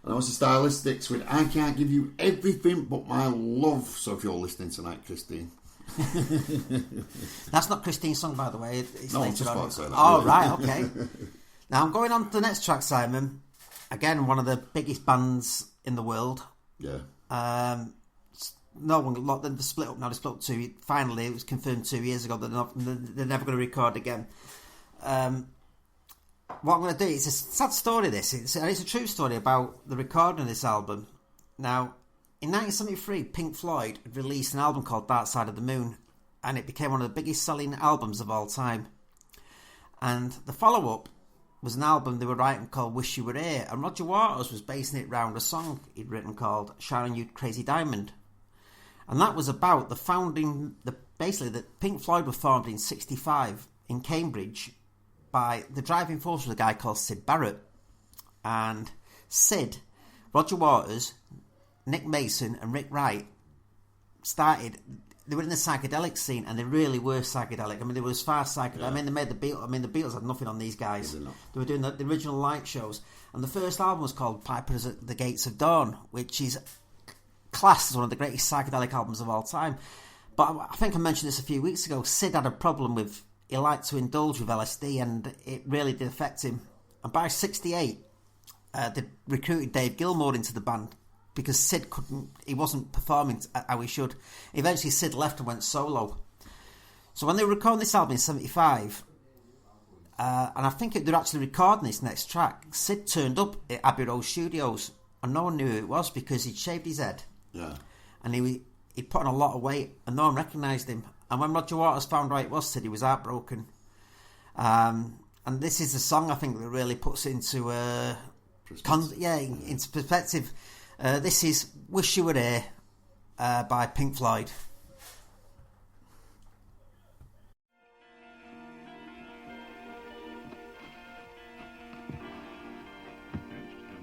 And also stylistics with I can't give you everything but my love. So if you're listening tonight, Christine. That's not Christine's song, by the way. It's no, later just on. say that. Oh, right, okay. Now I'm going on to the next track, Simon. Again, one of the biggest bands in the world. Yeah. No one, they split up now. They split up two. Finally, it was confirmed 2 years ago that they're never going to record again. What I'm going to do, it's a sad story, this. It's a true story about the recording of this album. Now, in 1973, Pink Floyd had released an album called Dark Side of the Moon, and it became one of the biggest selling albums of all time. And the follow-up was an album they were writing called Wish You Were Here, and Roger Waters was basing it around a song he'd written called Shine On You Crazy Diamond. And that was about the founding, basically that Pink Floyd were formed in 1965 in Cambridge by the driving force was a guy called Syd Barrett. And Syd, Roger Waters, Nick Mason and Rick Wright they were in the psychedelic scene, and they really were psychedelic. I mean, they were as far psychedelic. Yeah. I mean, they made the Beatles. I mean, the Beatles had nothing on these guys. They were doing the original light shows. And the first album was called Pipers at the Gates of Dawn, which is classed as one of the greatest psychedelic albums of all time. But I think I mentioned this a few weeks ago. Syd had a problem with, he liked to indulge with LSD, and it really did affect him. And by 1968, they recruited Dave Gilmour into the band because Syd he wasn't performing how he should. Eventually Syd left and went solo. So when they were recording this album in 1975, and I think they were actually recording this next track, Syd turned up at Abbey Road Studios, and no one knew who it was because he'd shaved his head. Yeah. And he'd put on a lot of weight, and no one recognised him. And when Roger Waters found out it was Syd, he was heartbroken. And this is the song, I think, that really puts it into into perspective. This is Wish You Were Here by Pink Floyd.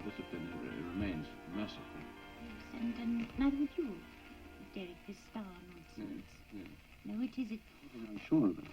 Discipline remains merciful. Yes, and neither would you, Derek, this star nonsense. Yes. No, it isn't. I'm sure of it.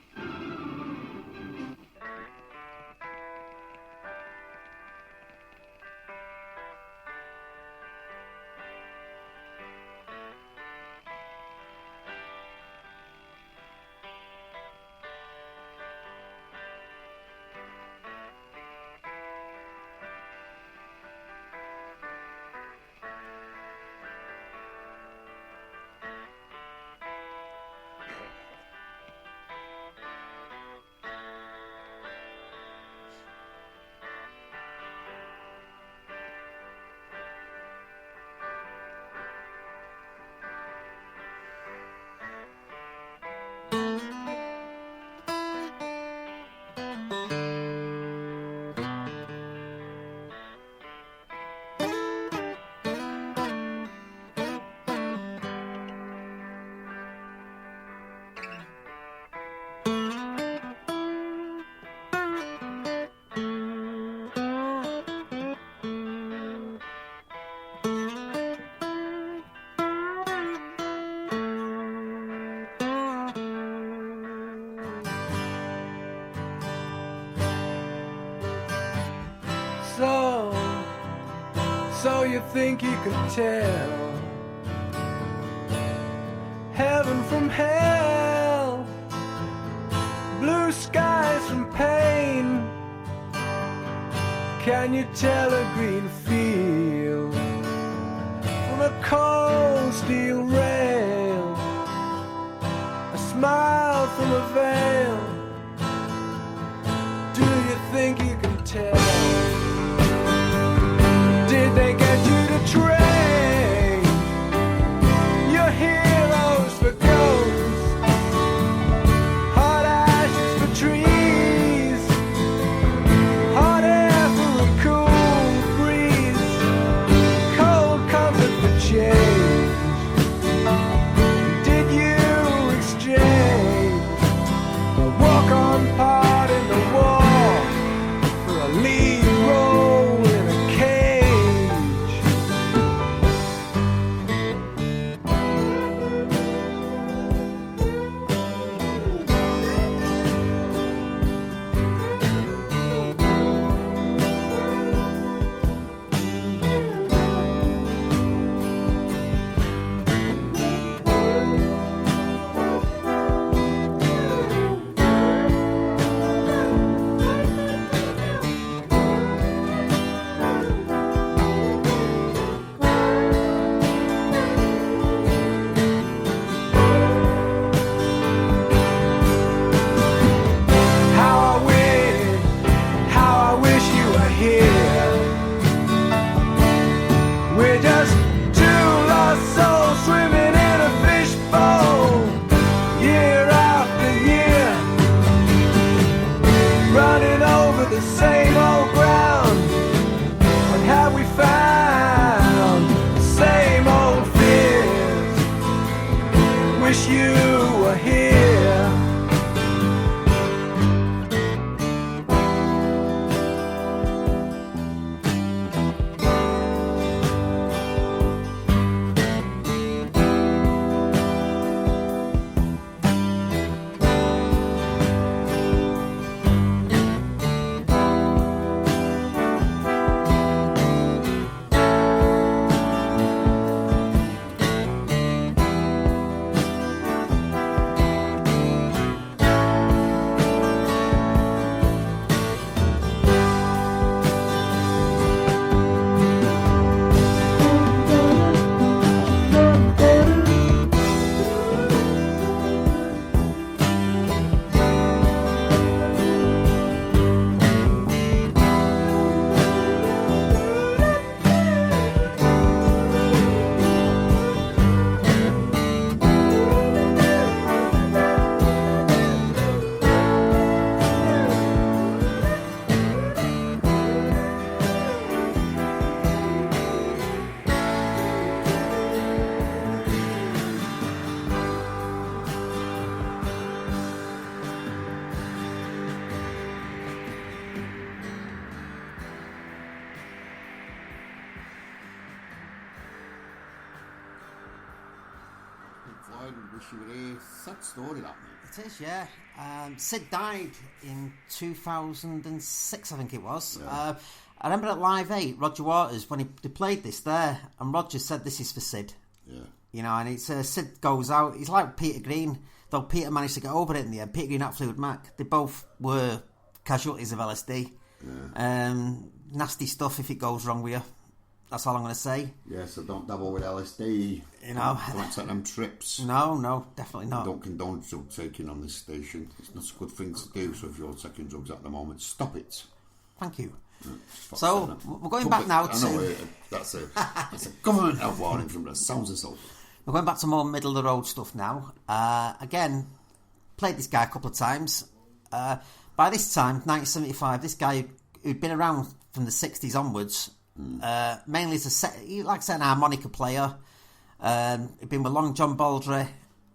So you think you can tell heaven from hell, blue skies from pain? Can you tell a green field from a cold steel rail, a smile from a veil? Do you think you can tell? Did they get you to trade your heroes for ghosts, hot ashes for trees, hot air for a cool breeze, cold comfort for change? Did you exchange a walk-on part in the war for a lead role in a cage? I wish you were here. Sad story, that, mate. It is, yeah. Sid died in 2006, I think it was. Yeah. I remember at Live 8, Roger Waters, when they played this there, and Roger said, "This is for Sid." Yeah. You know, and it's Sid goes out. He's like Peter Green, though Peter managed to get over it in the end. Peter Green at Fleetwood Mac. They both were casualties of LSD. Yeah. Nasty stuff if it goes wrong with you. That's all I'm going to say. Yeah, so don't dabble with LSD. You know. Don't take them trips. No, definitely not. Don't condone drug taking on this station. It's not a good thing to do, so if you're taking drugs at the moment, stop it. Thank you. Yeah, So, we're going back now to... I know, that's a government health warning from the sounds insulting. We're going back to more middle-of-the-road stuff now. Again, played this guy a couple of times. By this time, 1975, this guy who'd been around from the 60s onwards, mainly as he likes an harmonica player. He'd been with Long John Baldry,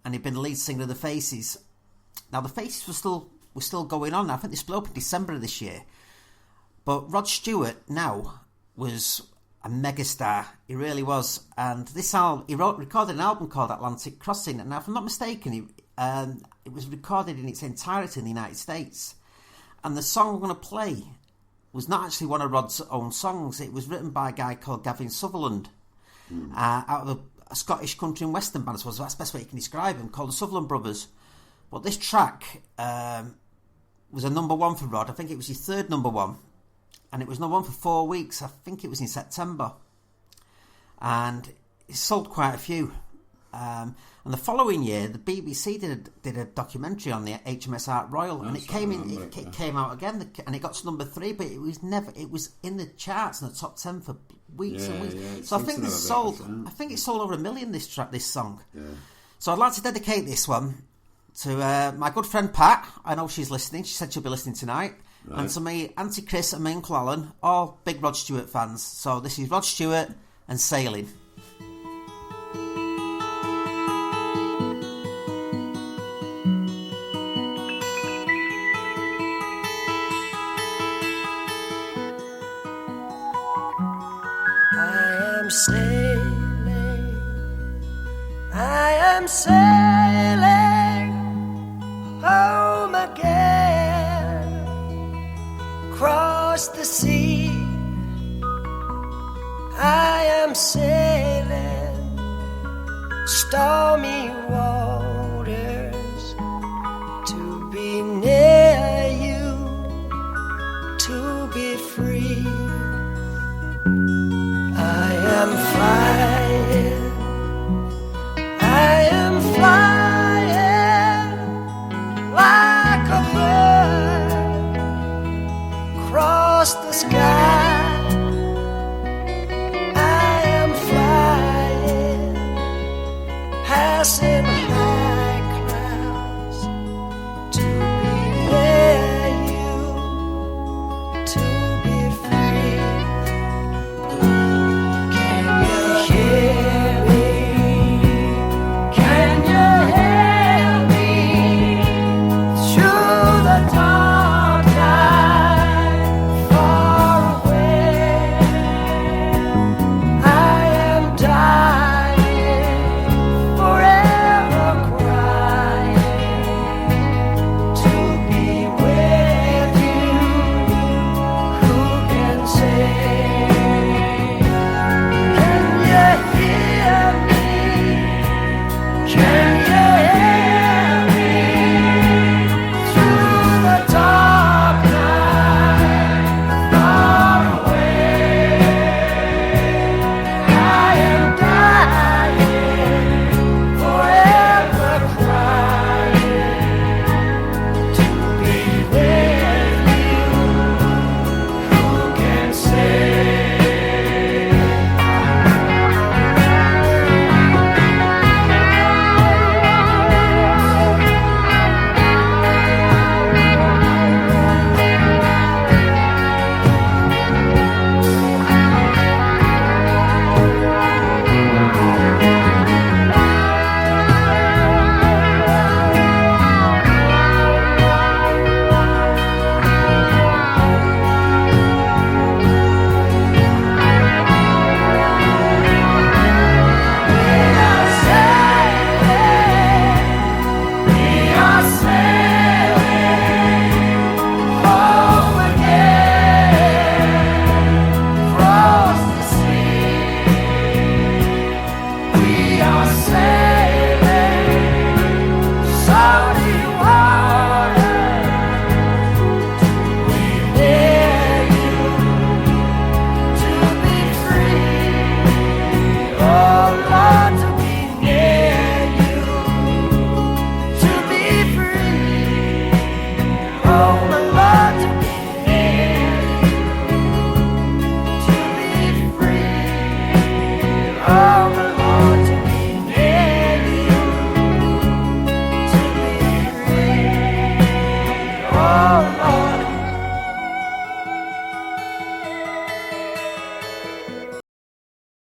and he'd been the lead singer of the Faces. Now, the Faces were still going on. I think they split up in December of this year. But Rod Stewart now was a megastar. He really was. And this album, recorded an album called Atlantic Crossing. And now, if I'm not mistaken, it was recorded in its entirety in the United States. And the song we're going to play was not actually one of Rod's own songs. It was written by a guy called Gavin Sutherland, out of a Scottish country and western band, I suppose that's the best way you can describe him, called the Sutherland Brothers. But this track was a number one for Rod. I think it was his third number one. And it was number one for 4 weeks. I think it was in September. And it sold quite a few. And the following year, the BBC did a documentary on the HMS Art Royal, and it came out again, and it got to number 3, but it was in the charts in the top 10 for weeks and weeks. Yeah, so I think it sold over 1 million. This song. Yeah. So I'd like to dedicate this one to my good friend Pat. I know she's listening. She said she'll be listening tonight. Right. And to me, Auntie Chris and my Uncle Alan, all big Rod Stewart fans. So this is Rod Stewart and Sailing. I am sailing home again, across the sea. I am sailing stormy waters.